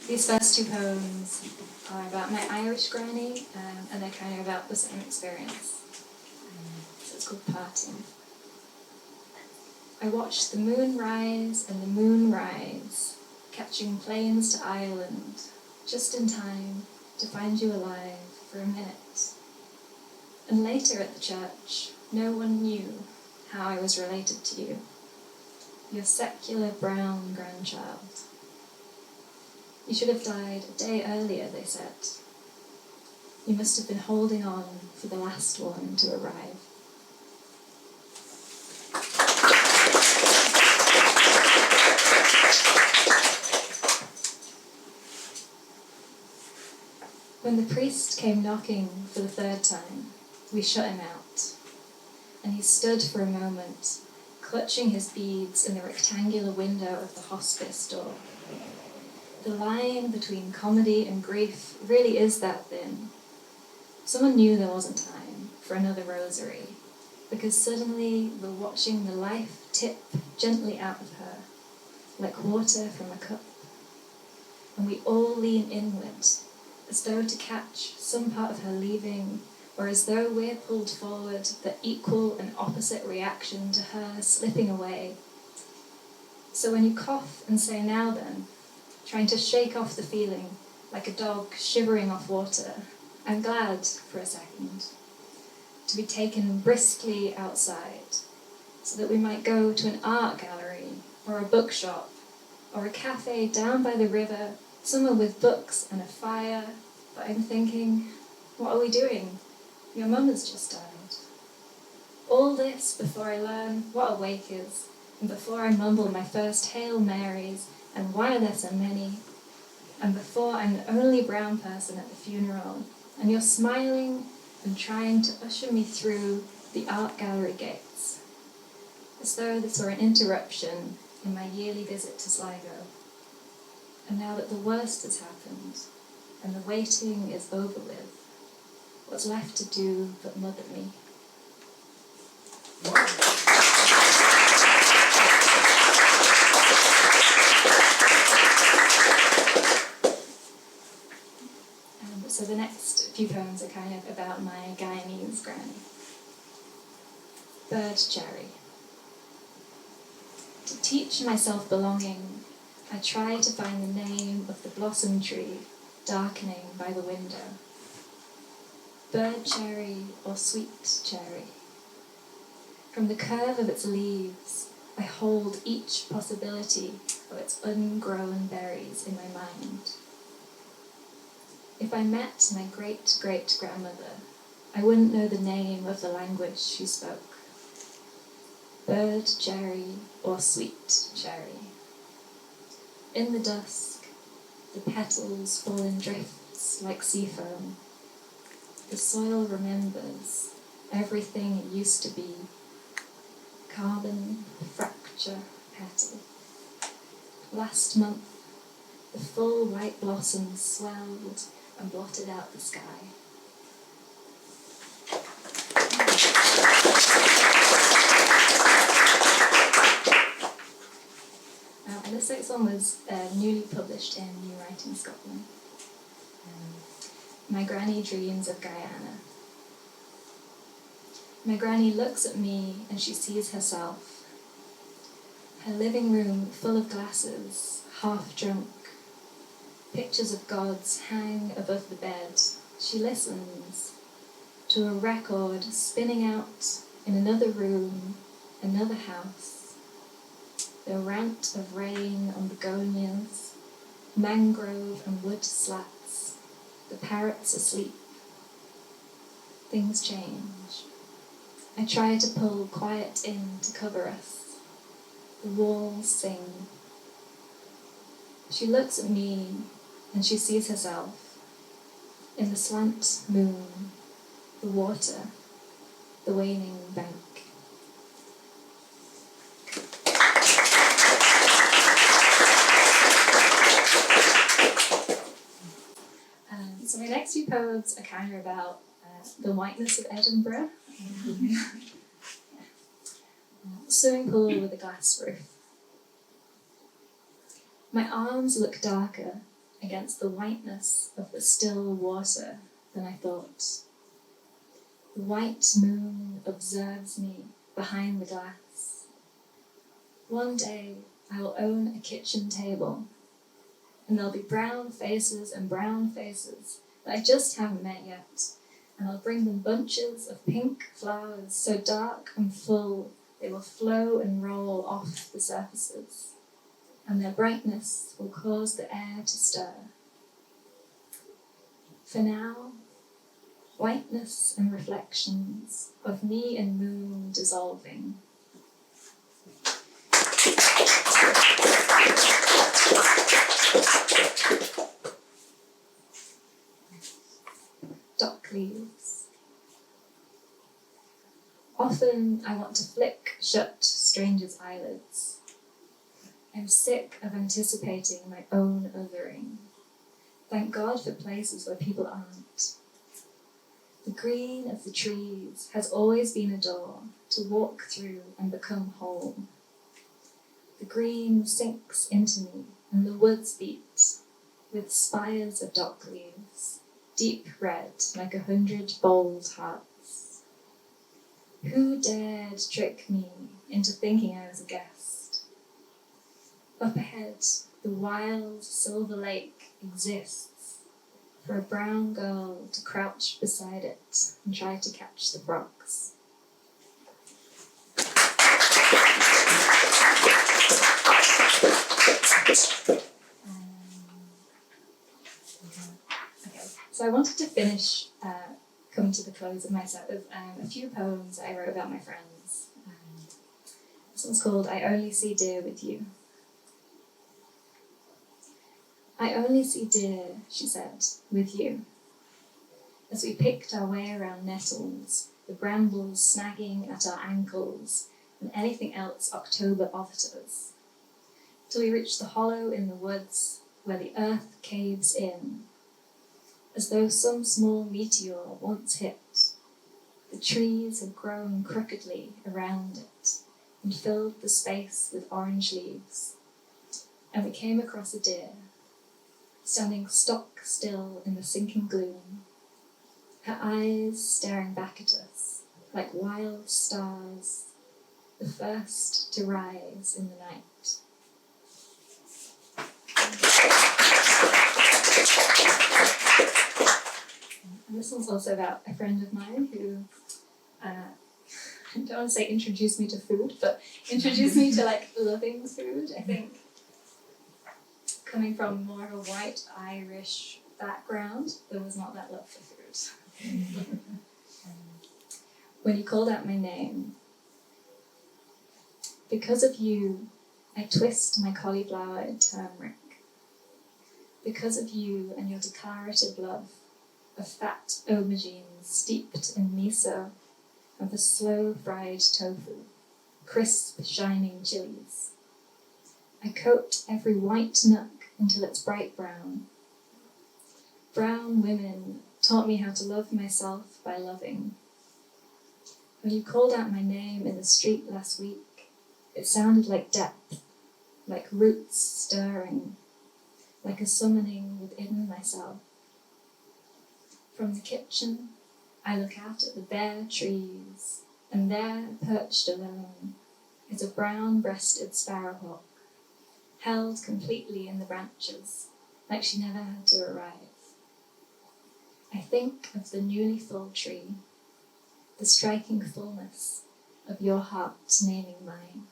These first two poems are about my Irish granny, and they're kind of about the same experience. So it's called Parting. I watched the moon rise and the moon rise, catching planes to Ireland, just in time to find you alive for a minute. And later at the church, no one knew how I was related to you, your secular brown grandchild. You should have died a day earlier, they said. You must have been holding on for the last one to arrive. When the priest came knocking for the third time, we shut him out, and he stood for a moment, clutching his beads in the rectangular window of the hospice door. The line between comedy and grief really is that thin. Someone knew there wasn't time for another rosary, because suddenly we're watching the life tip gently out of her, like water from a cup. And we all lean inward, as though to catch some part of her leaving, or as though we're pulled forward, the equal and opposite reaction to her slipping away. So when you cough and say, "Now then," trying to shake off the feeling, like a dog shivering off water, I'm glad, for a second, to be taken briskly outside, so that we might go to an art gallery, or a bookshop, or a cafe down by the river, somewhere with books and a fire. But I'm thinking, what are we doing? Your mum has just died. All this before I learn what a wake is, and before I mumble my first Hail Marys, and why are there so many, and before I'm the only brown person at the funeral, and you're smiling and trying to usher me through the art gallery gates, as though this were an interruption in my yearly visit to Sligo. And now that the worst has happened, and the waiting is over with, what's left to do but mother me? So the next few poems are kind of about my Guyanese granny. Bird Cherry. To teach myself belonging, I try to find the name of the blossom tree darkening by the window. Bird cherry or sweet cherry. From the curve of its leaves, I hold each possibility of its ungrown berries in my mind. If I met my great-great-grandmother, I wouldn't know the name of the language she spoke. Bird cherry or sweet cherry. In the dusk, the petals fall in drifts like sea foam. The soil remembers everything it used to be. Carbon, fracture, petal. Last month, the full white blossoms swelled and blotted out the sky. And this next one was newly published in New Writing Scotland. My Granny Dreams of Guyana. My granny looks at me and she sees herself. Her living room full of glasses, half drunk. Pictures of gods hang above the bed. She listens to a record spinning out in another room, another house. The rant of rain on begonias, mangrove and wood slats, the parrots asleep. Things change. I try to pull quiet in to cover us. The walls sing. She looks at me and she sees herself in the slant moon, the water, the waning bank. So my next few poems are kind of about the whiteness of Edinburgh. Swimming pool with a glass roof. My arms look darker against the whiteness of the still water than I thought. The white moon observes me behind the glass. One day I will own a kitchen table, and there'll be brown faces that I just haven't met yet, and I'll bring them bunches of pink flowers so dark and full they will flow and roll off the surfaces, and their brightness will cause the air to stir. For now, whiteness and reflections of me and moon dissolving. Dock leaves. Often I want to flick shut strangers' eyelids. I'm sick of anticipating my own othering. Thank God for places where people aren't. The green of the trees has always been a door to walk through and become whole. The green sinks into me and the woods beat with spires of dock leaves, deep red like 100 bold hearts. Who dared trick me into thinking I was a guest? Up ahead, the wild silver lake exists for a brown girl to crouch beside it and try to catch the frogs. So I wanted to finish, coming to the close of my set with a few poems that I wrote about my friends. This one's called I Only See Deer with You. I only see deer, she said, with you. As we picked our way around nettles, the brambles snagging at our ankles, and anything else October offers us, till we reached the hollow in the woods where the earth caves in, as though some small meteor once hit. The trees had grown crookedly around it and filled the space with orange leaves, and we came across a deer, standing stock still in the sinking gloom, her eyes staring back at us like wild stars, the first to rise in the night. And this one's also about a friend of mine who, I don't want to say introduced me to food, but introduced me to like loving food, I think. Coming from more of a white Irish background, there was not that love for food. When he called out my name, because of you, I twist my cauliflower in turmeric. Because of you and your declarative love of fat aubergines steeped in miso and the slow-fried tofu, crisp, shining chilies. I coat every white nook until it's bright brown. Brown women taught me how to love myself by loving. When you called out my name in the street last week, it sounded like depth, like roots stirring, like a summoning within myself. From the kitchen, I look out at the bare trees, and there, perched alone, is a brown-breasted sparrowhawk, held completely in the branches, like she never had to arrive. I think of the newly full tree, the striking fullness of your heart naming mine.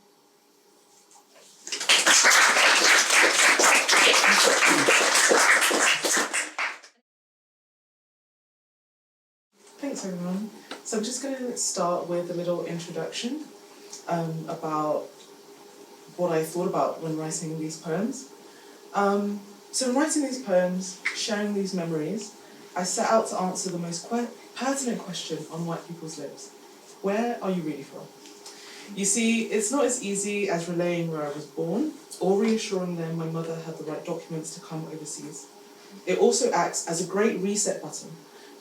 Thanks everyone. So I'm just going to start with a little introduction about what I thought about when writing these poems. So in writing these poems, sharing these memories, I set out to answer the most pertinent question on white people's lips. Where are you really from? You see, it's not as easy as relaying where I was born, or reassuring them my mother had the right documents to come overseas. It also acts as a great reset button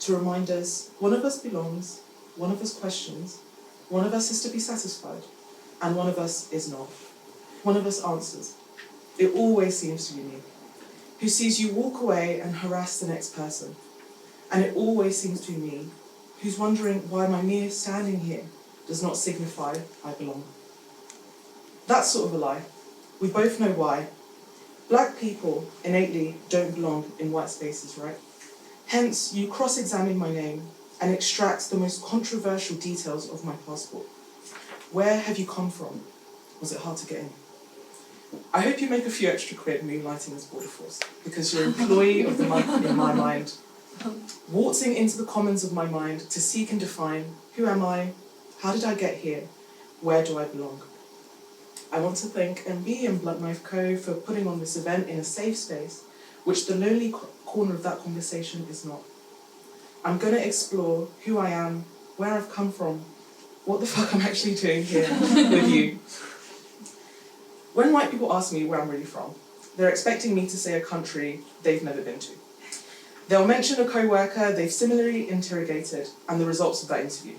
to remind us one of us belongs, one of us questions, one of us is to be satisfied, and one of us is not. One of us answers. It always seems to be me. who sees you walk away and harass the next person. And it always seems to be me, who's wondering why my mere standing here does not signify I belong. That's sort of a lie. We both know why. Black people innately don't belong in white spaces, right? Hence, you cross-examine my name and extract the most controversial details of my passport. Where have you come from? Was it hard to get in? I hope you make a few extra quid moonlighting as border force, because you're employee of the month in my mind. Waltzing into the commons of my mind to seek and define, who am I? How did I get here? Where do I belong? I want to thank MB and BKco for putting on this event in a safe space, which the lonely corner of that conversation is not. I'm going to explore who I am, where I've come from, what the fuck I'm actually doing here with you. When white people ask me where I'm really from, they're expecting me to say a country they've never been to. They'll mention a co-worker they've similarly interrogated and the results of that interview.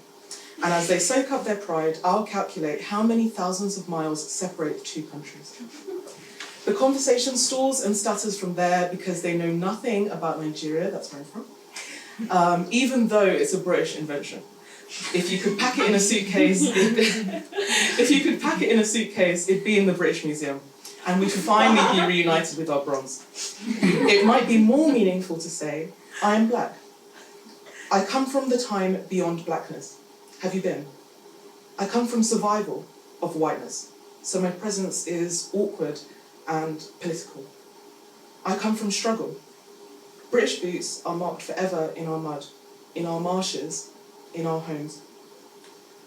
And as they soak up their pride, I'll calculate how many thousands of miles separate the two countries. The conversation stalls and stutters from there because they know nothing about Nigeria, that's where I'm from, even though it's a British invention. If you could pack it in a suitcase, it'd be in the British Museum, and we'd finally be reunited with our bronze. It might be more meaningful to say, I am black. I come from the time beyond blackness. Have you been? I come from survival of whiteness, so my presence is awkward and political. I come from struggle. British boots are marked forever in our mud, in our marshes, in our homes.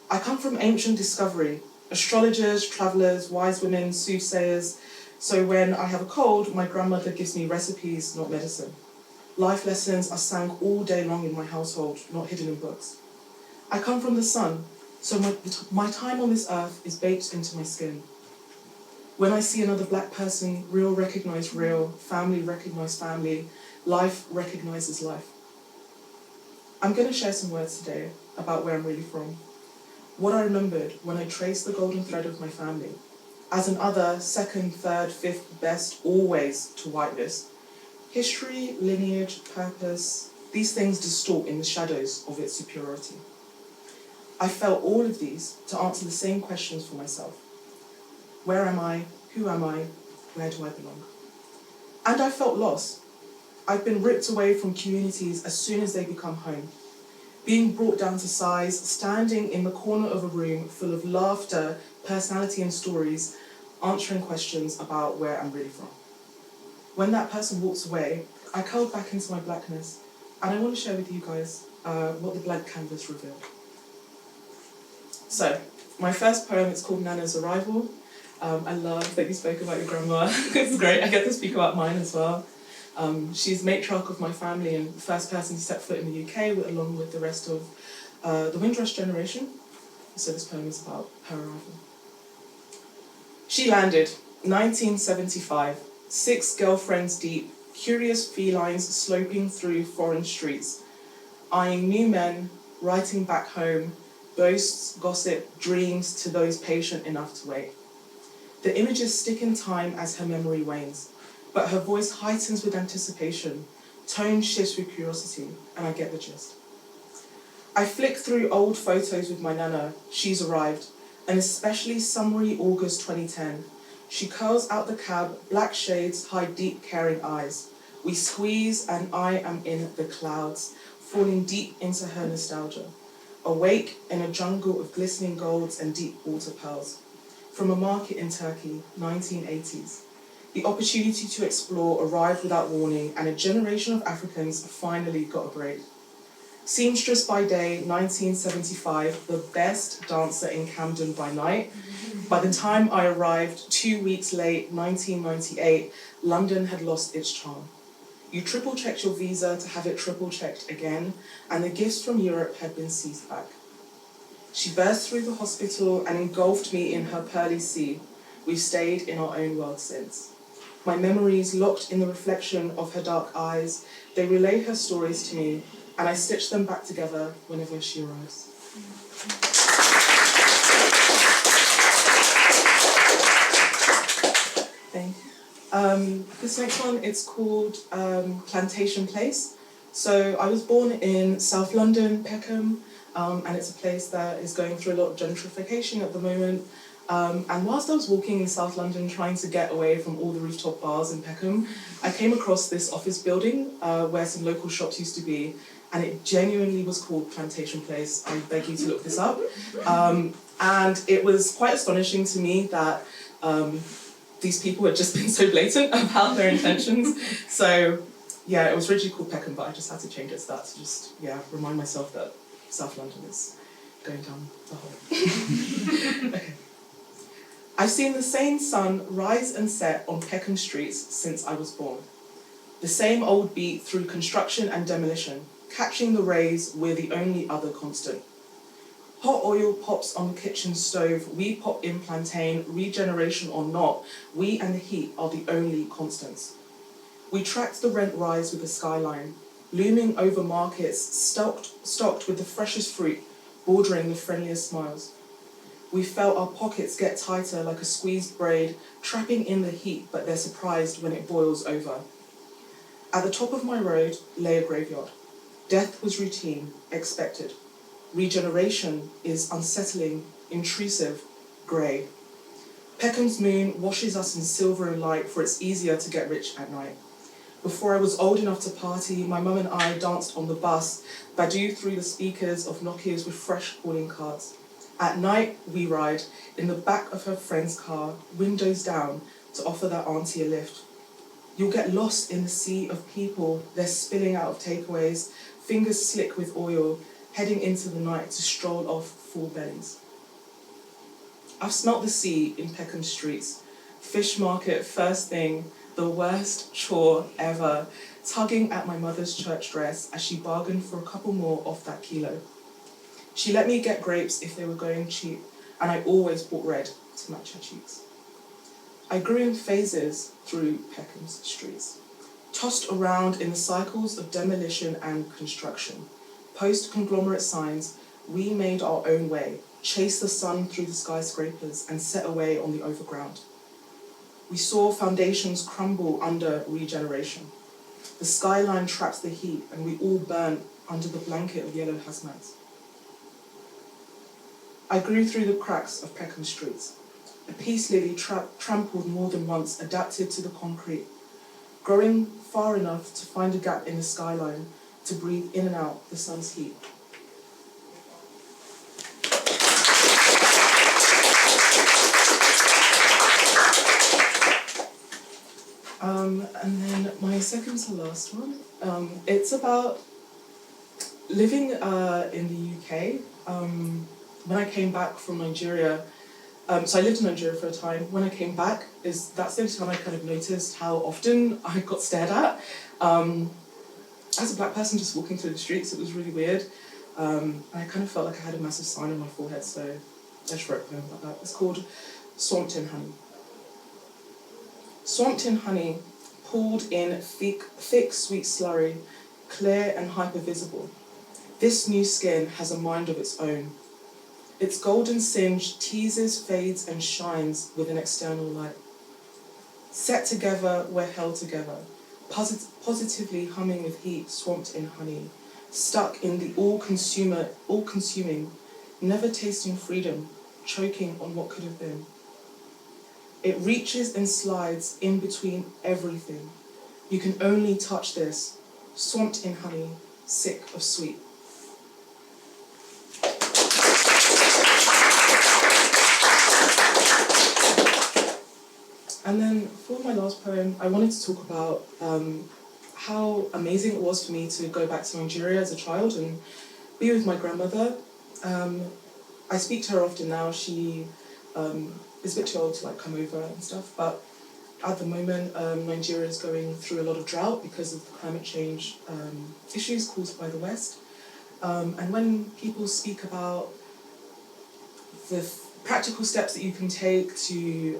I come from ancient discovery, astrologers, travellers, wise women, soothsayers, so when I have a cold, my grandmother gives me recipes, not medicine. Life lessons are sang all day long in my household, not hidden in books. I come from the sun, so my time on this earth is baked into my skin. When I see another black person, real recognise real, family recognise family, life recognises life. I'm going to share some words today about where I'm really from. What I remembered when I traced the golden thread of my family. As an other, second, third, fifth, best, always to whiteness. History, lineage, purpose, these things distort in the shadows of its superiority. I felt all of these to answer the same questions for myself. Where am I? Who am I? Where do I belong? And I felt lost. I've been ripped away from communities as soon as they become home. Being brought down to size, standing in the corner of a room full of laughter, personality and stories, answering questions about where I'm really from. When that person walks away, I curled back into my blackness, and I want to share with you guys what the blank canvas revealed. So, my first poem is called Nana's Arrival. I love that you spoke about your grandma. It's great, I get to speak about mine as well. She's matriarch of my family and the first person to step foot in the UK, along with the rest of the Windrush generation. So this poem is about her arrival. She landed, 1975, 6 girlfriends deep, curious felines sloping through foreign streets, eyeing new men, writing back home, boasts, gossip, dreams to those patient enough to wait. The images stick in time as her memory wanes, but her voice heightens with anticipation, tone shifts with curiosity, and I get the gist. I flick through old photos with my nana, she's arrived, an especially summery August 2010. She curls out the cab, black shades hide deep caring eyes. We squeeze and I am in the clouds, falling deep into her nostalgia. Awake in a jungle of glistening golds and deep water pearls. From a market in Turkey, 1980s. The opportunity to explore arrived without warning, and a generation of Africans finally got a break. Seamstress by day, 1975, the best dancer in Camden by night. By the time I arrived, 2 weeks late, 1998, London had lost its charm. You triple-checked your visa to have it triple-checked again, and the gifts from Europe had been seized back. She burst through the hospital and engulfed me in her pearly sea. We've stayed in our own world since. My memories locked in the reflection of her dark eyes, they relay her stories to me, and I stitch them back together whenever she arrives. Thank you. This next one, it's called Plantation Place. So I was born in South London, Peckham, and it's a place that is going through a lot of gentrification at the moment. And whilst I was walking in South London trying to get away from all the rooftop bars in Peckham, I came across this office building where some local shops used to be, and it genuinely was called Plantation Place. I beg you to look this up. And it was quite astonishing to me that these people had just been so blatant about their intentions. So yeah, it was originally called Peckham, but I just had to change it to that to just, remind myself that South London is going down the hole. Okay. I've seen the same sun rise and set on Peckham streets since I was born. The same old beat through construction and demolition. Catching the rays, we're the only other constant. Hot oil pops on the kitchen stove, we pop in plantain, regeneration or not, we and the heat are the only constants. We tracked the rent rise with the skyline, looming over markets, stocked with the freshest fruit, bordering the friendliest smiles. We felt our pockets get tighter like a squeezed braid, trapping in the heat, but they're surprised when it boils over. At the top of my road lay a graveyard. Death was routine, expected. Regeneration is unsettling, intrusive, grey. Peckham's moon washes us in silver and light, for it's easier to get rich at night. Before I was old enough to party, my mum and I danced on the bus, Badu through the speakers of Nokias with fresh calling cards. At night, we ride in the back of her friend's car, windows down, to offer that auntie a lift. You'll get lost in the sea of people, they're spilling out of takeaways, fingers slick with oil, heading into the night to stroll off full bellies. I've smelt the sea in Peckham streets, fish market first thing, the worst chore ever, tugging at my mother's church dress as she bargained for a couple more off that kilo. She let me get grapes if they were going cheap, and I always bought red to match her cheeks. I grew in phases through Peckham's streets, tossed around in the cycles of demolition and construction. Post-conglomerate signs, we made our own way, chased the sun through the skyscrapers and set away on the overground. We saw foundations crumble under regeneration. The skyline traps the heat and we all burnt under the blanket of yellow hazmats. I grew through the cracks of Peckham streets. A peace lily trampled more than once, adapted to the concrete, growing far enough to find a gap in the skyline to breathe in and out the sun's heat. And then my second to last one, it's about living in the UK. When I came back from Nigeria, so I lived in Nigeria for a time. When I came back, that's the only time I kind of noticed how often I got stared at. As a black person just walking through the streets, it was really weird. I kind of felt like I had a massive sign on my forehead, so I just wrote a poem about that. It's called Swamped in Honey. Swamped in honey, pooled in thick sweet slurry, clear and hyper-visible. This new skin has a mind of its own. Its golden singe teases, fades and shines with an external light. Set together, we're held together, positively humming with heat, swamped in honey, stuck in the all-consuming, never tasting freedom, choking on what could have been. It reaches and slides in between everything. You can only touch this, swamped in honey, sick of sweet. And then for my last poem, I wanted to talk about how amazing it was for me to go back to Nigeria as a child and be with my grandmother. I speak to her often now. She is a bit too old to come over and stuff, but at the moment Nigeria is going through a lot of drought because of the climate change issues caused by the West. And when people speak about the practical steps that you can take to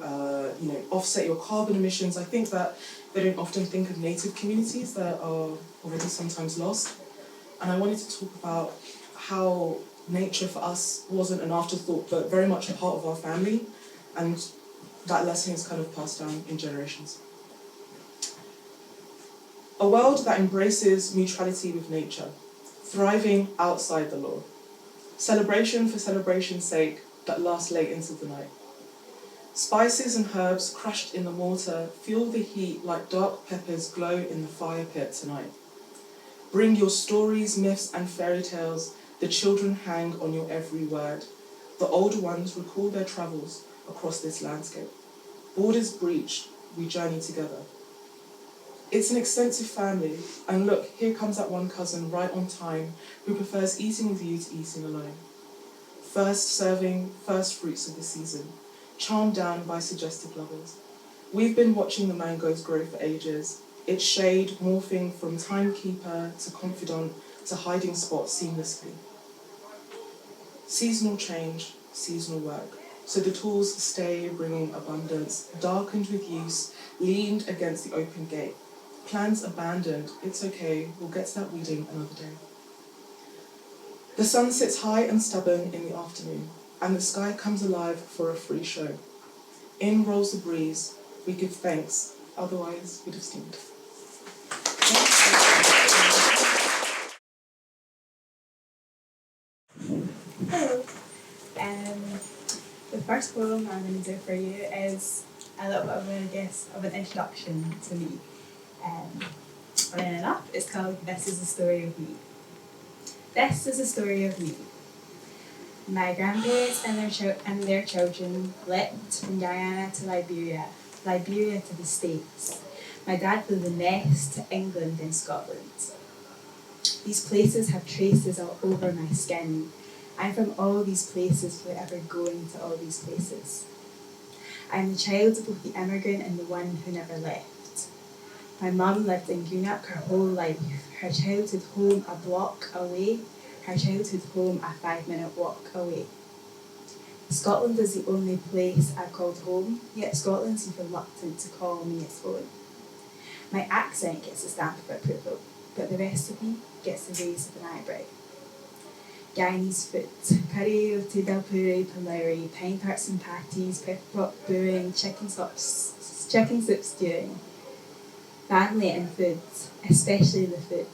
offset your carbon emissions, I think that they don't often think of native communities that are already sometimes lost. And I wanted to talk about how nature for us wasn't an afterthought, but very much a part of our family, and that lesson is kind of passed down in generations. A world that embraces mutuality with nature, thriving outside the law. Celebration for celebration's sake that lasts late into the night. Spices and herbs crushed in the mortar fuel the heat like dark peppers glow in the fire pit tonight. Bring your stories, myths and fairy tales, the children hang on your every word. The older ones recall their travels across this landscape. Borders breached, we journey together. It's an extensive family, and look, here comes that one cousin right on time who prefers eating with you to eating alone. First serving, first fruits of the season, charmed down by suggestive lovers. We've been watching the mangoes grow for ages, its shade morphing from timekeeper to confidant to hiding spot seamlessly. Seasonal change, seasonal work. So the tools stay bringing abundance, darkened with use, leaned against the open gate. Plans abandoned, it's okay, we'll get to that weeding another day. The sun sits high and stubborn in the afternoon, and the sky comes alive for a free show. In rolls the breeze, we give thanks, otherwise we'd have steamed. Hello. The first poem I'm going to do for you is a little bit of an introduction to me. Funny enough, it's called This is the Story of Me. This is the story of me. My grandparents and their children leapt from Guyana to Liberia to the States. My dad flew the nest to England and Scotland. These places have traces all over my skin. I'm from all these places, forever going to all these places. I'm the child of both the immigrant and the one who never left. My mum lived in Greenock her whole life, her childhood home a block away, her childhood home a 5-minute walk away. Scotland is the only place I've called home, yet Scotland seems reluctant to call me its own. My accent gets a stamp of approval, but the rest of me gets the raise of an eyebrow. Guyanese food, curry of Tidalpuri, Palauri, pine tarts and patties, pepper pot brewing, chicken soup stewing. Family and food, especially the food.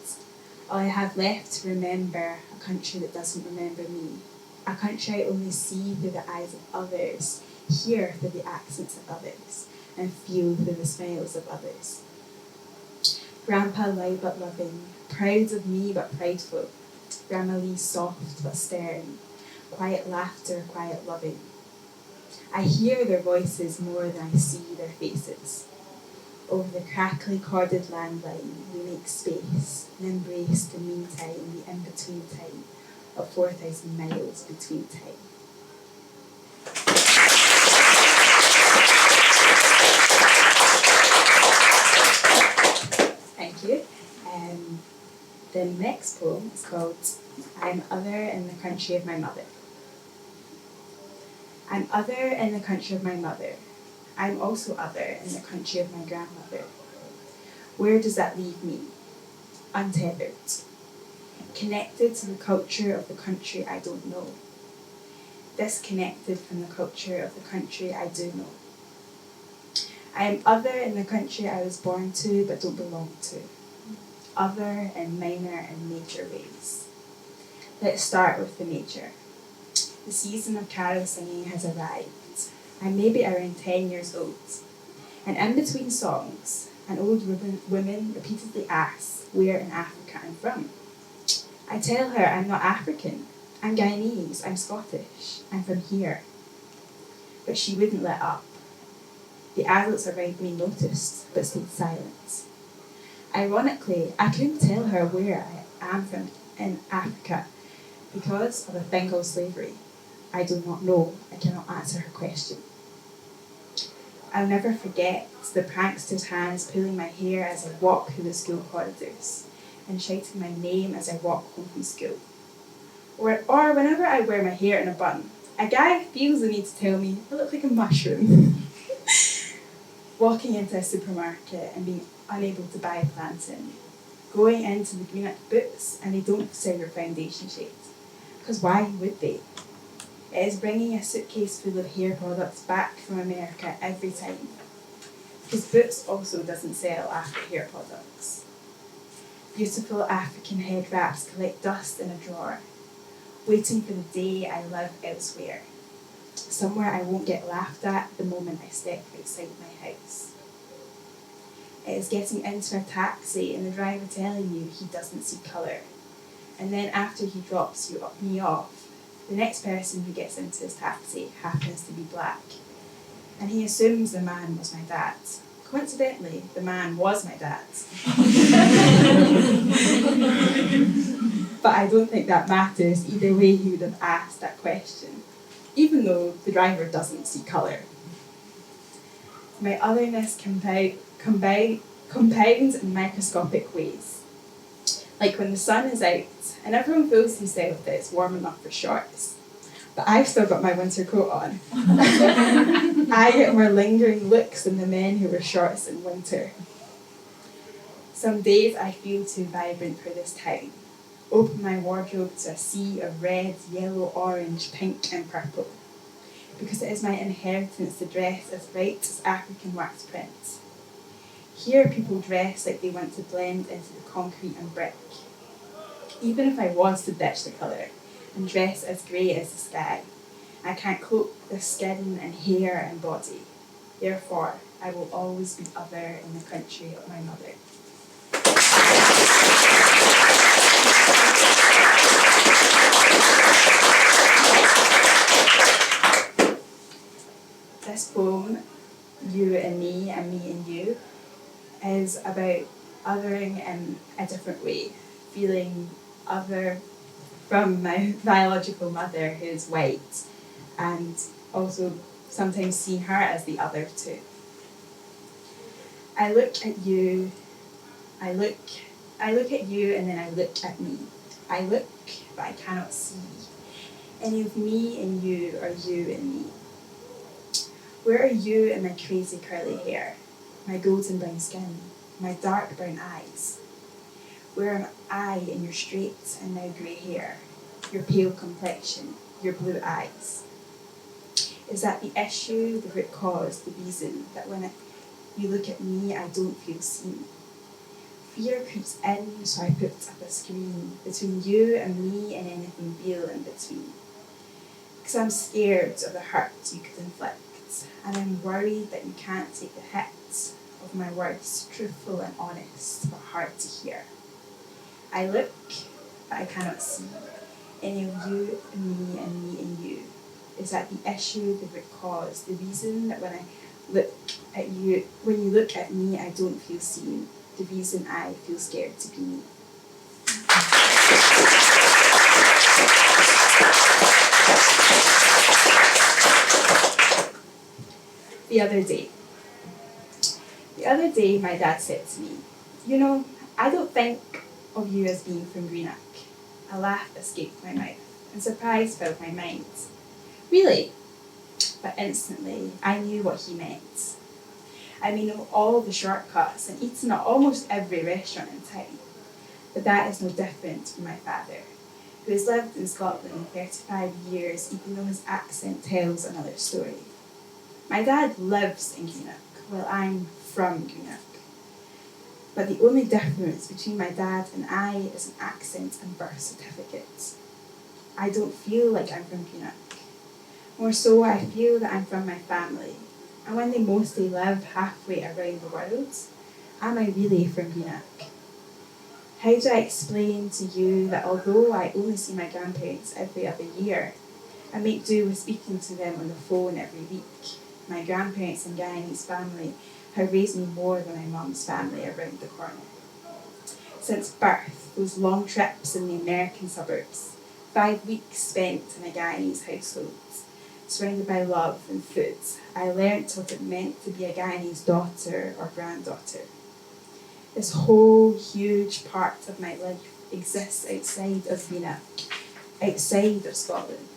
All I have left to remember a country that doesn't remember me. A country I only see through the eyes of others, hear through the accents of others, and feel through the smiles of others. Grandpa loud but loving, proud of me but prideful. Grandma Lee soft but stern, quiet laughter, quiet loving. I hear their voices more than I see their faces. Over the crackly corded landline, we make space and embrace the meantime, the in-between time of 4,000 miles between time. Thank you. The next poem is called I'm Other in the Country of My Mother. I'm other in the country of my mother. I'm also other in the country of my grandmother. Where does that leave me? Untethered. Connected to the culture of the country I don't know. Disconnected from the culture of the country I do know. I am other in the country I was born to but don't belong to. Other in minor and major ways. Let's start with the major. The season of carol singing has arrived. I'm maybe around 10 years old. And in between songs, an old woman repeatedly asks where in Africa I'm from. I tell her I'm not African. I'm Guyanese, I'm Scottish, I'm from here. But she wouldn't let up. The adults around me noticed, but stayed silent. Ironically, I couldn't tell her where I am from in Africa because of a thing called slavery. I do not know. I cannot answer her question. I'll never forget the prankster's hands pulling my hair as I walk through the school corridors and shouting my name as I walk home from school. Or whenever I wear my hair in a bun, a guy feels the need to tell me I look like a mushroom. Walking into a supermarket and being unable to buy a plantain. Going into the Greenock boots and they don't sell your foundation shade. Because why would they? It is bringing a suitcase full of hair products back from America every time. Because Boots also doesn't sell after hair products. Beautiful African head wraps collect dust in a drawer, waiting for the day I live elsewhere, somewhere I won't get laughed at the moment I step outside my house. It is getting into a taxi and the driver telling you he doesn't see colour, and then after he drops me off, the next person who gets into his taxi happens to be black, and he assumes the man was my dad. Coincidentally, the man was my dad. But I don't think that matters. Either way, he would have asked that question, even though the driver doesn't see colour. My otherness compounds in microscopic ways. Like when the sun is out and everyone fools themselves that it's warm enough for shorts, but I've still got my winter coat on. I get more lingering looks than the men who wear shorts in winter. Some days I feel too vibrant for this town. Open my wardrobe to a sea of red, yellow, orange, pink and purple, because it is my inheritance to dress as bright as African wax prints. Here people dress like they want to blend into the concrete and brick. Even if I was to ditch the colour and dress as grey as the sky, I can't cloak the skin and hair and body. Therefore, I will always be other in the country of my mother. This poem, You and Me and You, is about othering in a different way, feeling other from my biological mother who is white, and also sometimes seeing her as the other too. I look at you and then I look at me. I look, but I cannot see. Any of me and you or you and me. Where are you in my crazy curly hair, my golden brown skin, my dark brown eyes? Where am I in your straight and now grey hair, your pale complexion, your blue eyes? Is that the issue, the root cause, the reason that when you look at me, I don't feel seen? Fear creeps in, so I put up a screen between you and me and anything real in between. Because I'm scared of the hurt you could inflict, and I'm worried that you can't take the hit of my words, truthful and honest, but hard to hear. I look, but I cannot see. Any of you and me and me and you. Is that the issue, the root cause, the reason that when you look at me, I don't feel seen, the reason I feel scared to be me. The other day, my dad said to me, "You know, I don't think of you as being from Greenock." A laugh escaped my mouth, and surprise filled my mind. Really? But instantly, I knew what he meant. I may know all the shortcuts and eaten at almost every restaurant in town, but that is no different from my father, who has lived in Scotland 35 years, even though his accent tells another story. My dad lives in Greenock, while I'm from Greenock. But the only difference between my dad and I is an accent and birth certificate. I don't feel like I'm from Greenock. More so, I feel that I'm from my family. And when they mostly live halfway around the world, am I really from Greenock? How do I explain to you that although I only see my grandparents every other year, I make do with speaking to them on the phone every week? My grandparents and Guyanese family have raised me more than my mum's family around the corner. Since birth, those long trips in the American suburbs, 5 weeks spent in a Guyanese household, surrounded by love and food, I learnt what it meant to be a Guyanese daughter or granddaughter. This whole huge part of my life exists outside of Greenock, outside of Scotland.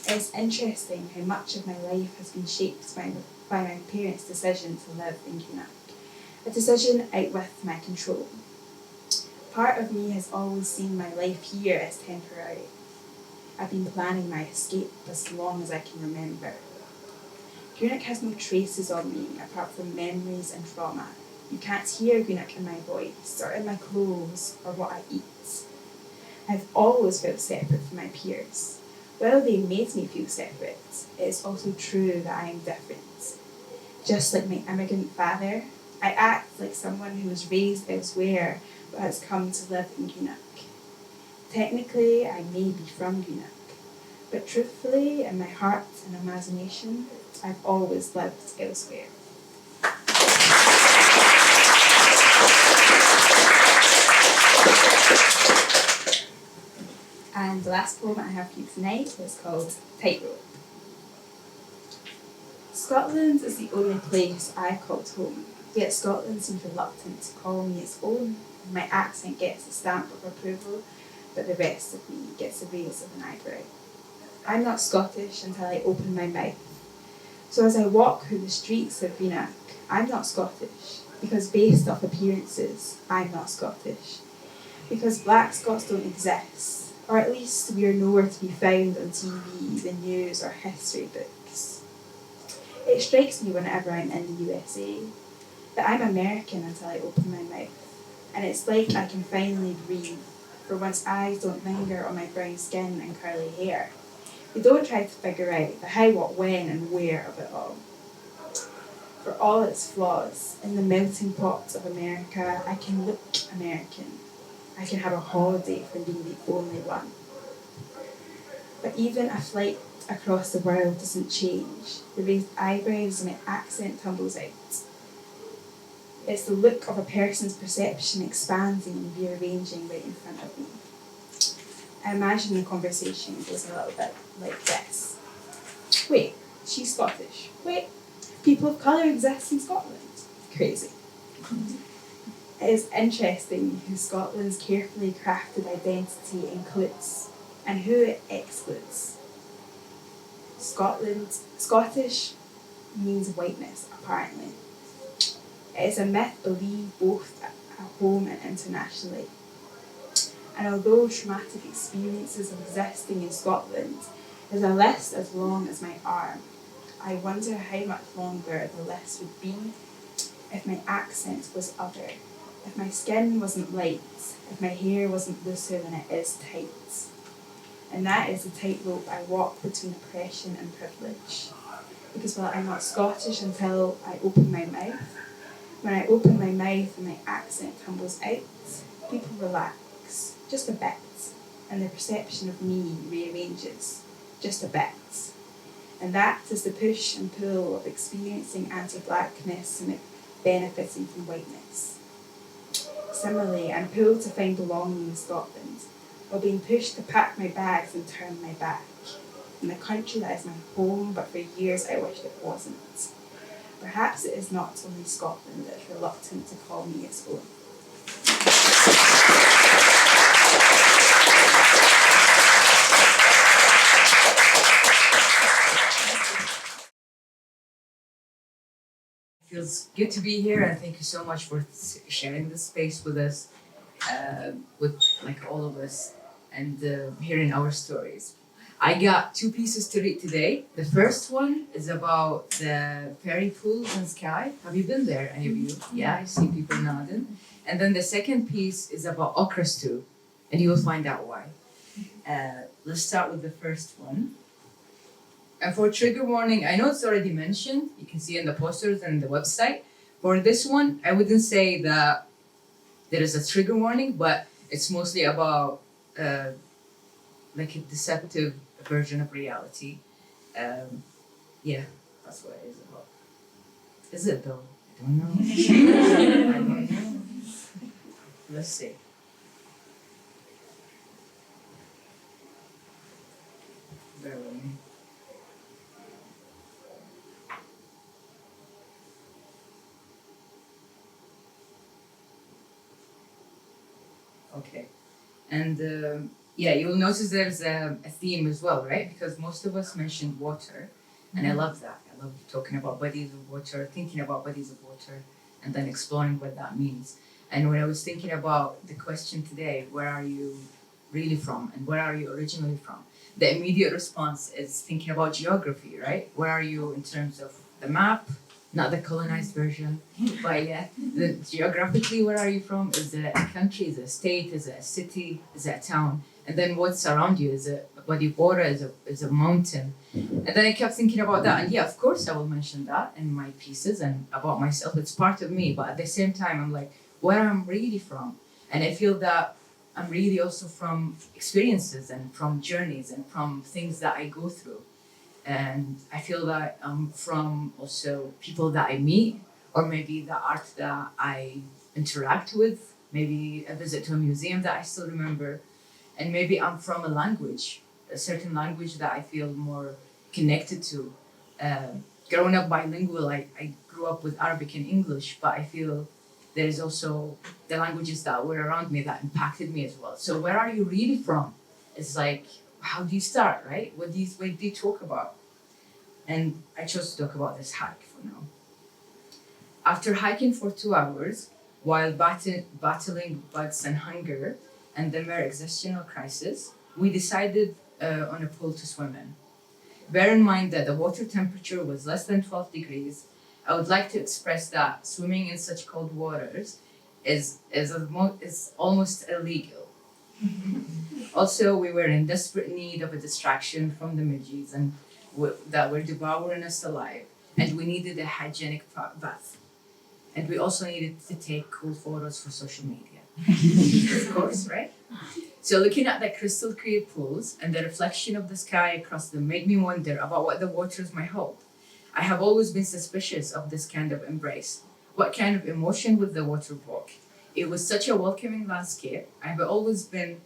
It's interesting how much of my life has been shaped by my parents' decision to live in Greenock, a decision out with my control. Part of me has always seen my life here as temporary. I've been planning my escape as long as I can remember. Greenock has no traces on me apart from memories and trauma. You can't hear Greenock in my voice, or in my clothes, or what I eat. I've always felt separate from my peers. While they made me feel separate, it is also true that I am different. Just like my immigrant father, I act like someone who was raised elsewhere but has come to live in Greenock. Technically, I may be from Greenock, but truthfully, in my heart and imagination, I've always lived elsewhere. And the last poem I have for you tonight is called Tightrope. Scotland is the only place I called home, yet Scotland seems reluctant to call me its own. My accent gets a stamp of approval, but the rest of me gets a raise of an eyebrow. I'm not Scottish until I open my mouth. So as I walk through the streets of Greenock, I'm not Scottish, because based off appearances, I'm not Scottish. Because black Scots don't exist, or at least we are nowhere to be found on TV, the news, or history books. It strikes me whenever I'm in the USA that I'm American until I open my mouth, and it's like I can finally breathe, for once eyes don't linger on my brown skin and curly hair. They don't try to figure out the how, what, when, and where of it all. For all its flaws, in the melting pot of America, I can look American. I can have a holiday from being the only one. But even a flight across the world doesn't change. The raised eyebrows and my accent tumbles out. It's the look of a person's perception expanding and rearranging right in front of me. I imagine the conversation goes a little bit like this. Wait, she's Scottish. Wait, people of colour exist in Scotland. Crazy. It is interesting who Scotland's carefully crafted identity includes and who it excludes. Scottish means whiteness, apparently. It is a myth believed both at home and internationally. And although traumatic experiences of existing in Scotland is a list as long as my arm, I wonder how much longer the list would be if my accent was other, if my skin wasn't light, if my hair wasn't looser than it is tight. And that is the tightrope I walk between oppression and privilege. Because while I'm not Scottish until I open my mouth, when I open my mouth and my accent tumbles out, people relax, just a bit, and the perception of me rearranges, just a bit. And that is the push and pull of experiencing anti-blackness and benefiting from whiteness. Similarly, I'm pulled to find belonging in Scotland, while being pushed to pack my bags and turn my back, in the country that is my home, but for years I wished it wasn't. Perhaps it is not only Scotland that is reluctant to call me its own. It feels good to be here, and thank you so much for sharing this space with us, with like all of us, and hearing our stories. I got 2 pieces to read today. The first one is about the fairy pools in Skye. Have you been there, any of you? Yeah, I see people nodding. And then the second piece is about ochre stew, and you will find out why. Let's start with the first one. And for trigger warning, I know it's already mentioned. You can see in the posters and the website. For this one, I wouldn't say that there is a trigger warning, but it's mostly about like a deceptive version of reality. Yeah, that's what it is about. Is it though? I don't know. I don't know. Let's see. Bear with me. Okay. And yeah, you'll notice there's a theme as well, right? Because most of us mentioned water, and I love that. I love talking about bodies of water, thinking about bodies of water, and then exploring what that means. And when I was thinking about the question today, where are you really from, and where are you originally from? The immediate response is thinking about geography, right? Where are you in terms of the map, not the colonized version. But yeah, geographically, where are you from? Is it a country? Is it a state? Is it a city? Is it a town? And then what's around you? Is it a body of water? Is a mountain? And then I kept thinking about that. And yeah, of course, I will mention that in my pieces and about myself. It's part of me. But at the same time, I'm like, where I'm really from. And I feel that I'm really also from experiences and from journeys and from things that I go through. And I feel that I'm from also people that I meet, or maybe the art that I interact with, maybe a visit to a museum that I still remember. And maybe I'm from a language, a certain language that I feel more connected to. Growing up bilingual, I grew up with Arabic and English, but I feel there's also the languages that were around me that impacted me as well. So where are you really from? It's like, how do you start, right? What do you talk about? And I chose to talk about this hike for now. After hiking for 2 hours, while battling bugs and hunger and the mere existential crisis, we decided on a pool to swim in. Bear in mind that the water temperature was less than 12 degrees. I would like to express that swimming in such cold waters is almost illegal. Also, we were in desperate need of a distraction from the midges and that were devouring us alive, and we needed a hygienic bath. And we also needed to take cool photos for social media. Of course, right? So looking at the crystal clear pools and the reflection of the sky across them made me wonder about what the waters might hold. I have always been suspicious of this kind of embrace. What kind of emotion would the water evoke? It was such a welcoming landscape. I've always been,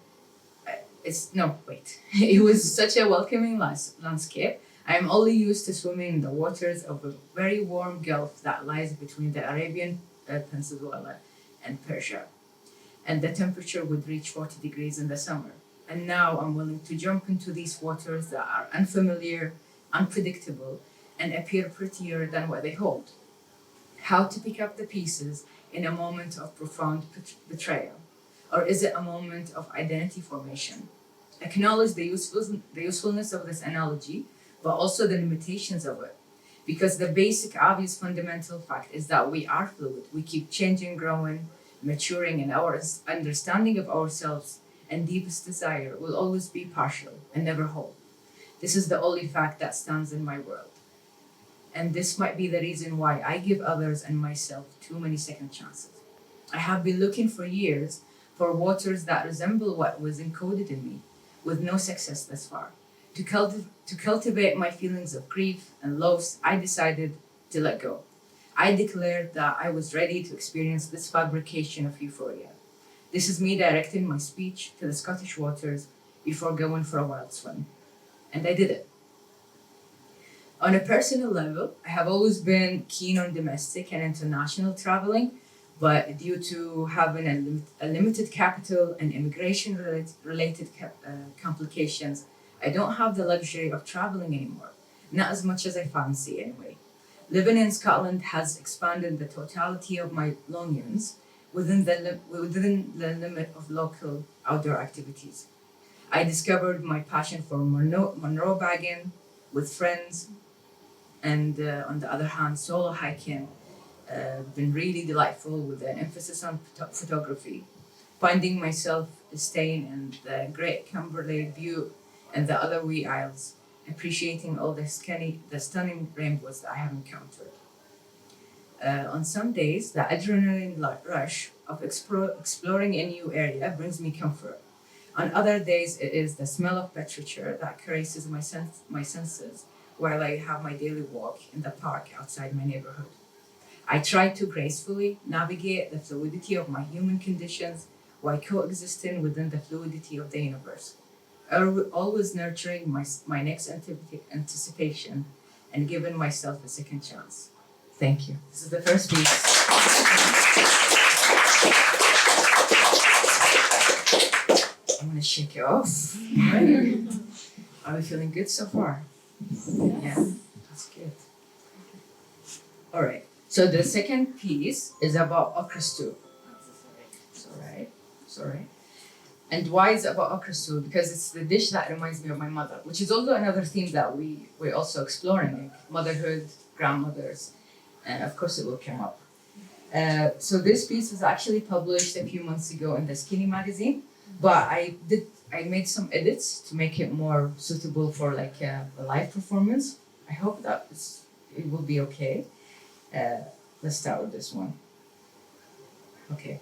It was such a welcoming landscape. I am only used to swimming in the waters of a very warm gulf that lies between the Arabian Peninsula and Persia. And the temperature would reach 40 degrees in the summer. And now I'm willing to jump into these waters that are unfamiliar, unpredictable, and appear prettier than what they hold. How to pick up the pieces in a moment of profound betrayal? Or is it a moment of identity formation? Acknowledge the usefulness of this analogy, but also the limitations of it. Because the basic, obvious, fundamental fact is that we are fluid. We keep changing, growing, maturing, and our understanding of ourselves and deepest desire will always be partial and never whole. This is the only fact that stands in my world. And this might be the reason why I give others and myself too many second chances. I have been looking for years for waters that resemble what was encoded in me, with no success thus far. To cultivate my feelings of grief and loss, I decided to let go. I declared that I was ready to experience this fabrication of euphoria. This is me directing my speech to the Scottish waters before going for a wild swim. And I did it. On a personal level, I have always been keen on domestic and international traveling, but due to having a limited capital and immigration-related complications, I don't have the luxury of traveling anymore, not as much as I fancy anyway. Living in Scotland has expanded the totality of my longings within the limit of local outdoor activities. I discovered my passion for Monroe bagging with friends, and on the other hand, solo hiking been really delightful with an emphasis on photography. Finding myself staying in the Great Camberley View and the other wee isles, appreciating all the stunning rainbows that I have encountered. On some days, the adrenaline rush of exploring a new area brings me comfort. On other days, it is the smell of petrichor that caresses my senses while I have my daily walk in the park outside my neighborhood. I try to gracefully navigate the fluidity of my human conditions while coexisting within the fluidity of the universe, always nurturing my next anticipation and giving myself a second chance. Thank you. This is the first piece. I'm gonna shake it off. Are we feeling good so far? Yeah, that's good. All right. So the second piece is about okra stew. It's all right. And why is it about okra stew? Because it's the dish that reminds me of my mother, which is also another theme that we're also exploring, like motherhood, grandmothers. and of course it will come up. So this piece was actually published a few months ago in the Skinny magazine, but I made some edits to make it more suitable for like a live performance. I hope that it will be okay. Let's start with this one. Okay.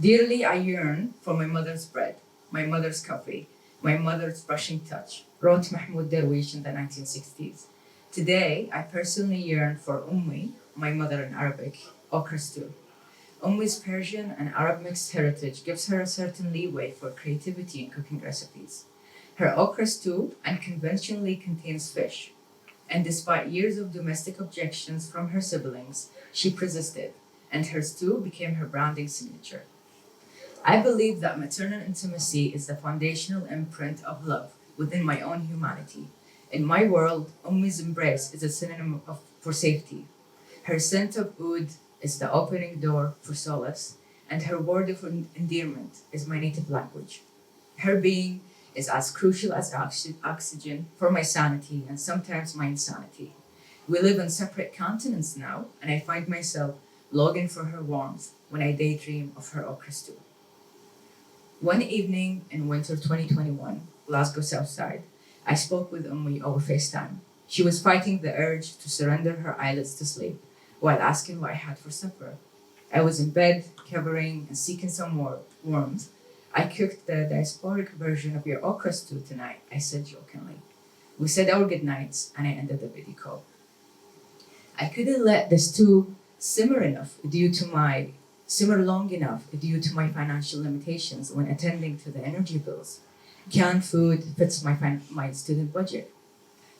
Dearly I yearn for my mother's bread, my mother's coffee, my mother's brushing touch, wrote Mahmoud Darwish in the 1960s. Today, I personally yearn for Ummi, my mother in Arabic, okra stew. Ummi's Persian and Arab mixed heritage gives her a certain leeway for creativity in cooking recipes. Her okra stew unconventionally contains fish, and despite years of domestic objections from her siblings, she persisted, and her stew became her branding signature. I believe that maternal intimacy is the foundational imprint of love within my own humanity. In my world, Ummi's embrace is a synonym for safety. Her scent of oud is the opening door for solace, and her word of endearment is my native language. Her being is as crucial as oxygen for my sanity and sometimes my insanity. We live on separate continents now, and I find myself longing for her warmth when I daydream of her okra stew. One evening in winter 2021, Glasgow Southside, I spoke with Ummi over FaceTime. She was fighting the urge to surrender her eyelids to sleep while asking what I had for supper. I was in bed, covering and seeking some more warmth. I cooked the diasporic version of your okra stew tonight, I said jokingly. We said our goodnights, and I ended the video call. I couldn't let the stew simmer long enough due to my financial limitations when attending to the energy bills. Canned food fits my student budget.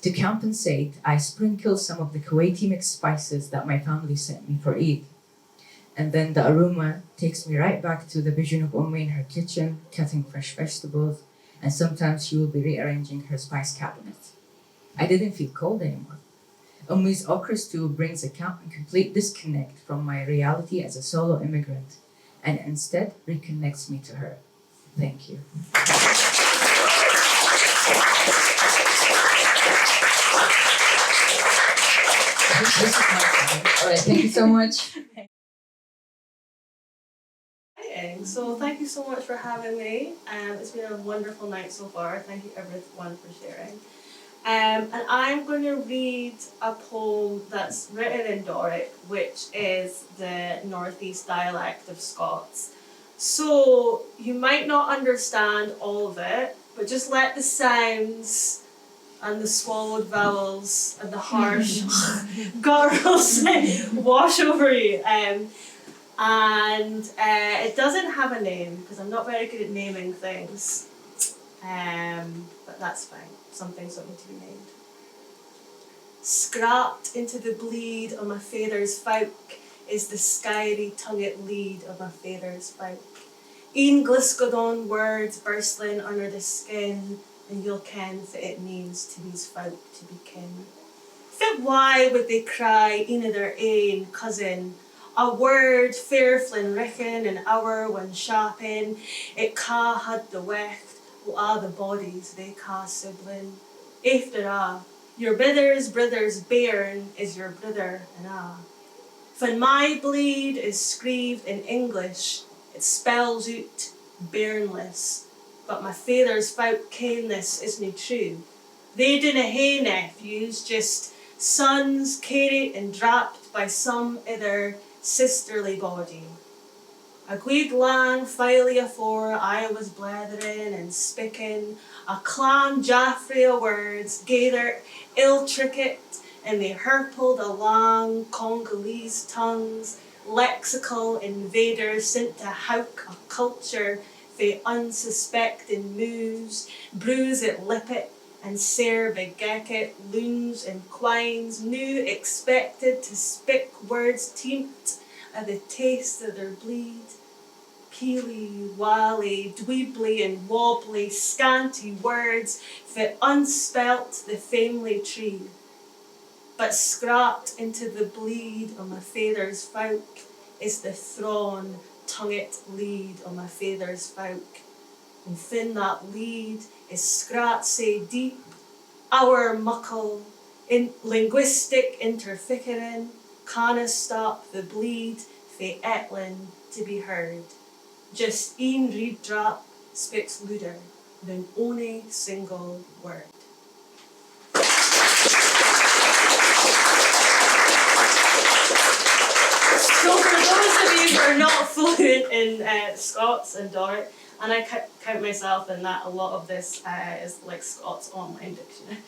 To compensate, I sprinkle some of the Kuwaiti mixed spices that my family sent me for Eid. And then the aroma takes me right back to the vision of Ummi in her kitchen, cutting fresh vegetables, and sometimes she will be rearranging her spice cabinet. I didn't feel cold anymore. Ummi's okra stew brings a complete disconnect from my reality as a solo immigrant, and instead reconnects me to her. Thank you. This is my time. All right, thank you so much. So thank you so much for having me. It's been a wonderful night so far. Thank you everyone for sharing. And I'm going to read a poem that's written in Doric, which is the northeast dialect of Scots. So you might not understand all of it, but just let the sounds and the swallowed vowels and the harsh gurgles wash over you. And it doesn't have a name because I'm not very good at naming things, but that's fine. Something's not to be named. Scrapped into the bleed of my father's folk is the skyry tongued lead of my father's folk. Een gliscod on words burstling under the skin, and you'll ken what it means to these folk to be kin. Fit why would they cry een of their ain cousin? A word fairflin ricken an hour when sharpen, it ca had the wecht, o a the bodies they ca sibling. After your brother's bairn is your brother and When my bleed is screeved in English, it spells out bairnless, but my father's folk ken this isn't true. They dinna hae nephews, just sons carried and dropped by some other sisterly body. A gwig lang fairly afore I was blethering and spicking, a clan Jaffrey o' words gathered ill-tricket, and they hurpled along Congolese tongues, lexical invaders sent to howk a culture fae unsuspecting moves, bruise at lippet and sair begek it, loons and quines, new expected to spick words teemt at the taste of their bleed. Peely, wally, dweebly and wobbly, scanty words fit unspelt the family tree. But scrapped into the bleed of my father's folk is the thrawn, tongued lead of my father's folk. And fin that lead is scrat sae deep, our muckle, in linguistic interfickering, Canna stop the bleed fae Etlin to be heard. Just een reed drop speaks luder than ony single word. So for those of you who are not fluent in Scots and Doric, and I count myself in that, a lot of this is like Scots online dictionary.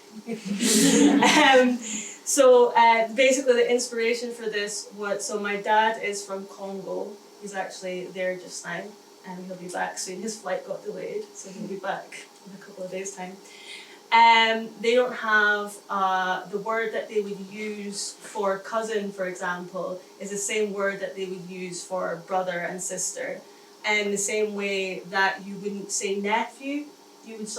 So basically the inspiration for this was, so my dad is from Congo. He's actually there just now, and he'll be back soon. His flight got delayed, so he'll be back in a couple of days' time. They don't have the word that they would use for cousin, for example, is the same word that they would use for brother and sister. And the same way that you wouldn't say nephew, you'd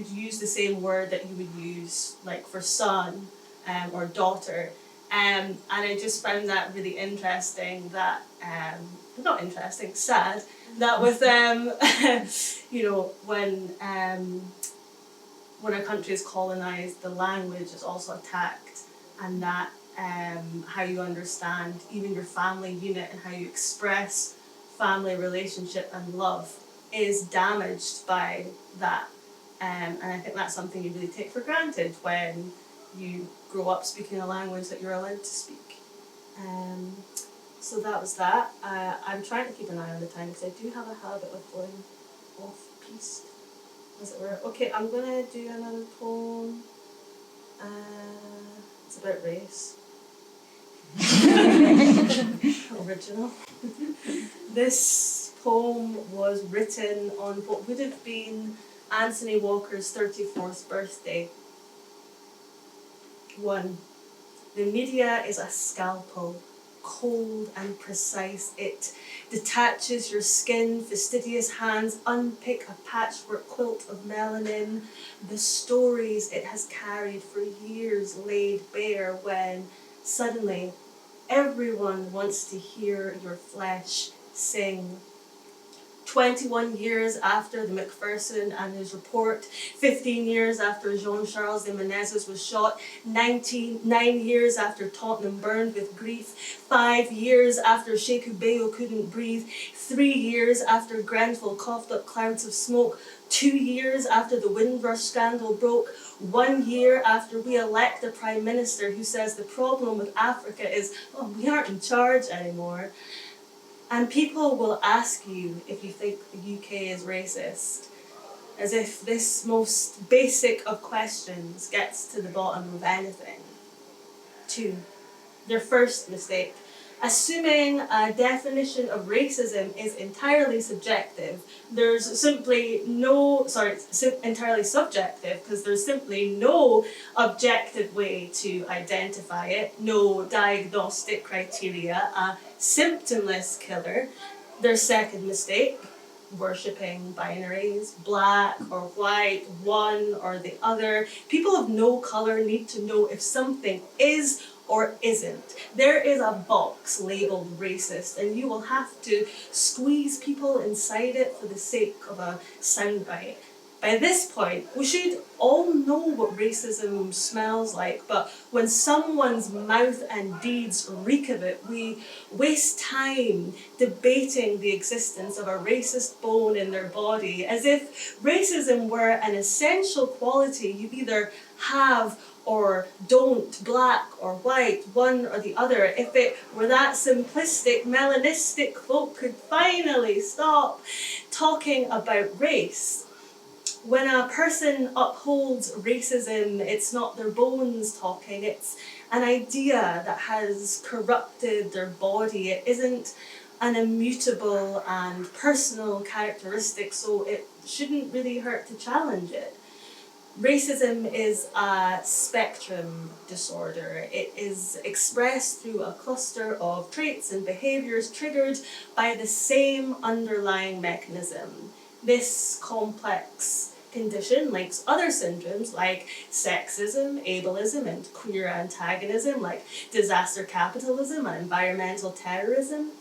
use the same word that you would use like for son or daughter. And I just found that really interesting that, not interesting, sad, that with you know, when a country is colonized, the language is also attacked, and that how you understand even your family unit and how you express family relationship and love is damaged by that. And I think that's something you really take for granted when you grow up speaking a language that you're allowed to speak. So that was that. I'm trying to keep an eye on the time because I do have a habit of going off piste, as it were. Okay, I'm gonna do another poem. It's about race. Original. This poem was written on what would have been Anthony Walker's 34th birthday. 1. The media is a scalpel, cold and precise. It detaches your skin, fastidious hands unpick a patchwork quilt of melanin. The stories it has carried for years laid bare when suddenly everyone wants to hear your flesh sing. 21 years after the Macpherson and his report, 15 years after Jean-Charles de Menezes was shot, 9 years after Tottenham burned with grief, 5 years after Sheku Bayo couldn't breathe, 3 years after Grenfell coughed up clouds of smoke, 2 years after the Windrush scandal broke, 1 year after we elect a Prime Minister who says the problem with Africa is, oh, we aren't in charge anymore. And people will ask you if you think the UK is racist, as if this most basic of questions gets to the bottom of anything. 2. Their first mistake. Assuming a definition of racism is entirely subjective, there's simply no, entirely subjective, because there's simply no objective way to identify it, no diagnostic criteria, a symptomless killer. Their second mistake, worshipping binaries, black or white, one or the other. People of no colour need to know if something is or isn't. There is a box labelled racist, and you will have to squeeze people inside it for the sake of a soundbite. By this point, we should all know what racism smells like, but when someone's mouth and deeds reek of it, we waste time debating the existence of a racist bone in their body, as if racism were an essential quality you either have or don't, black or white, one or the other. If it were that simplistic, melanistic folk could finally stop talking about race. When a person upholds racism, it's not their bones talking, it's an idea that has corrupted their body. It isn't an immutable and personal characteristic, so it shouldn't really hurt to challenge it. Racism is a spectrum disorder. It is expressed through a cluster of traits and behaviours triggered by the same underlying mechanism. This complex condition links other syndromes like sexism, ableism, and queer antagonism, like disaster capitalism and environmental terrorism.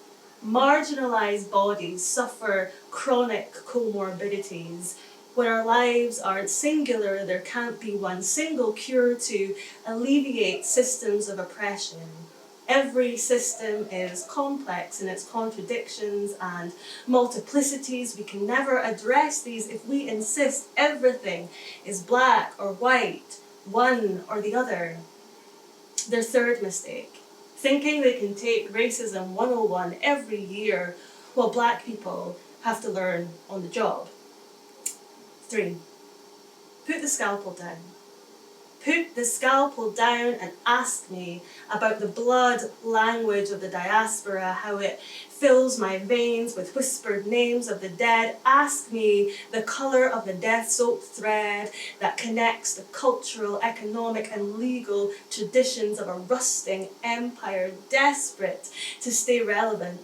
Marginalised bodies suffer chronic comorbidities. When our lives aren't singular, there can't be one single cure to alleviate systems of oppression. Every system is complex in its contradictions and multiplicities. We can never address these if we insist everything is black or white, one or the other. Their third mistake, thinking they can take racism 101 every year while black people have to learn on the job. 3, put the scalpel down. Put the scalpel down and ask me about the blood language of the diaspora, how it fills my veins with whispered names of the dead. Ask me the colour of the death-soaked thread that connects the cultural, economic and legal traditions of a rusting empire desperate to stay relevant.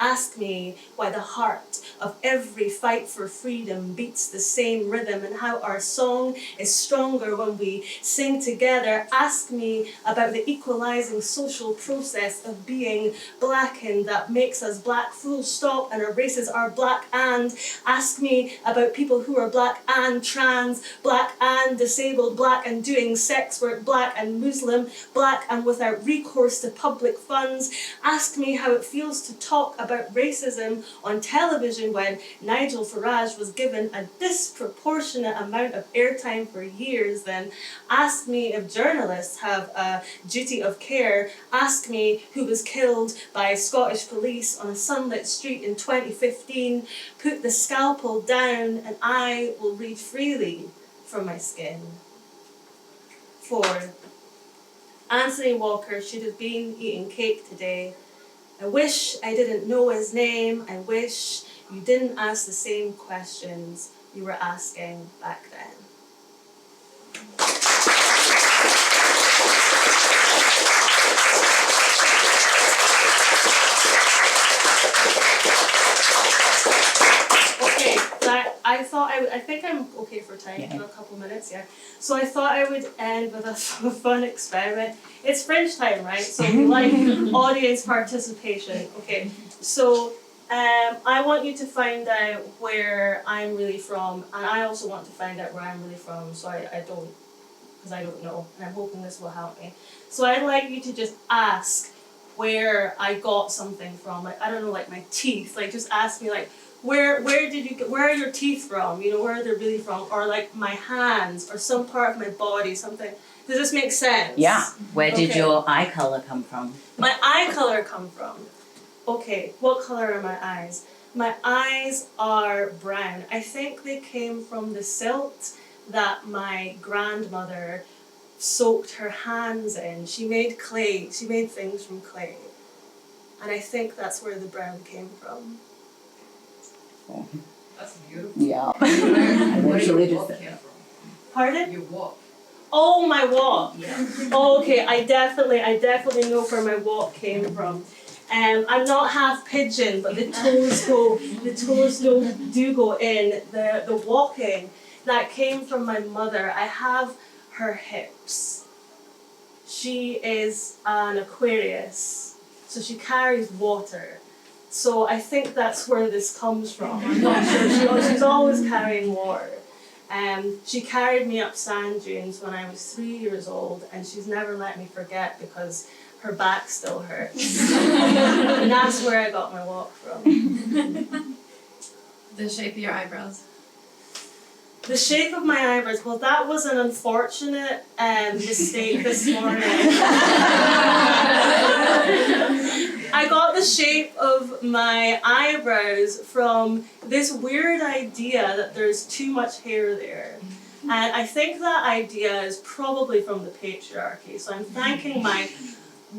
Ask me why the heart of every fight for freedom beats the same rhythm and how our song is stronger when we sing together. Ask me about the equalizing social process of being blackened that makes us black full stop and erases our black and. Ask me about people who are black and trans, black and disabled, black and doing sex work, black and Muslim, black and without recourse to public funds. Ask me how it feels to talk about racism on television when Nigel Farage was given a disproportionate amount of airtime for years. Then ask me if journalists have a duty of care. Ask me who was killed by Scottish police on a sunlit street in 2015. Put the scalpel down and I will read freely from my skin. 4, Anthony Walker should have been eating cake today. I wish I didn't know his name. I wish you didn't ask the same questions you were asking back then. Okay, so I think I'm okay for time, for a couple minutes, yeah. So I thought I would end with a fun experiment. It's French time, right? So we like audience participation. Okay, so I want you to find out where I'm really from, and I also want to find out where I'm really from, so I don't, because I don't know, and I'm hoping this will help me. So I'd like you to just ask where I got something from, like, I don't know, like my teeth, like just ask me like, where are your teeth from? You know, where are they really from? Or like my hands, or some part of my body, something. Does this make sense? Yeah. Where did your eye color come from? My eye color come from? Okay, what color are my eyes? My eyes are brown. I think they came from the silt that my grandmother soaked her hands in. She made clay, she made things from clay. And I think that's where the brown came from. That's beautiful. Yeah. Where your walk came from? Pardon? Your walk. Oh, my walk. Yeah. Oh, okay, I definitely know where my walk came from. I'm not half pigeon, but the toes do go in. The walking that came from my mother. I have her hips. She is an Aquarius, so she carries water. So I think that's where this comes from. I'm not sure. She's always carrying water. She carried me up sand dunes when I was 3 years old, and she's never let me forget because her back still hurts. And that's where I got my walk from. The shape of your eyebrows. The shape of my eyebrows, well, that was an unfortunate mistake this morning. I got the shape of my eyebrows from this weird idea that there's too much hair there. And I think that idea is probably from the patriarchy. So I'm thanking my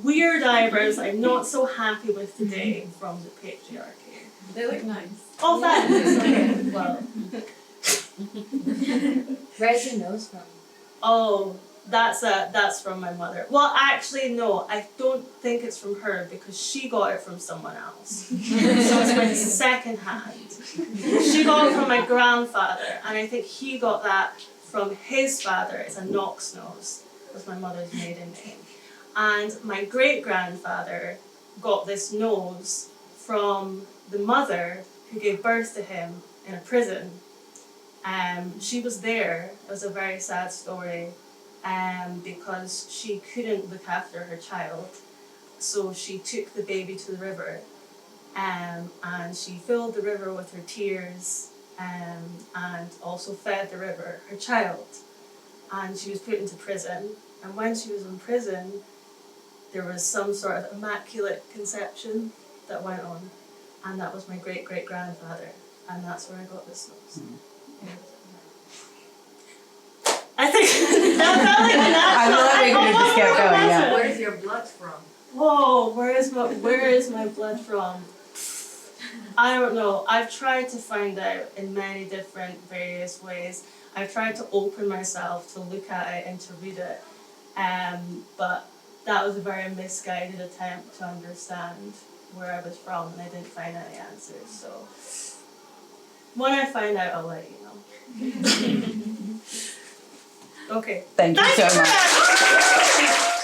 weird eyebrows I'm not so happy with today from the patriarchy. They look nice. Oh, thanks. Okay, well. Where's your nose from? Oh, that's from my mother. Well, actually, no, I don't think it's from her because she got it from someone else. So it's like second hand. She got it from my grandfather, and I think he got that from his father. It's a Knox nose, was my mother's maiden name. And my great-grandfather got this nose from the mother who gave birth to him in a prison. She was there. It was a very sad story because she couldn't look after her child. So she took the baby to the river, and she filled the river with her tears, and also fed the river her child. And she was put into prison. And when she was in prison, there was some sort of immaculate conception that went on. And that was my great-great-grandfather. And that's where I got this nose. I think that felt like a natural. I feel like we could have just kept going, yeah. Where's your blood from? Whoa, where is my blood from? I don't know. I've tried to find out in many different various ways. I've tried to open myself to look at it and to read it. But that was a very misguided attempt to understand where I was from, and I didn't find any answers. So when I find out, I'll let you know. Okay. Thank you so much. much.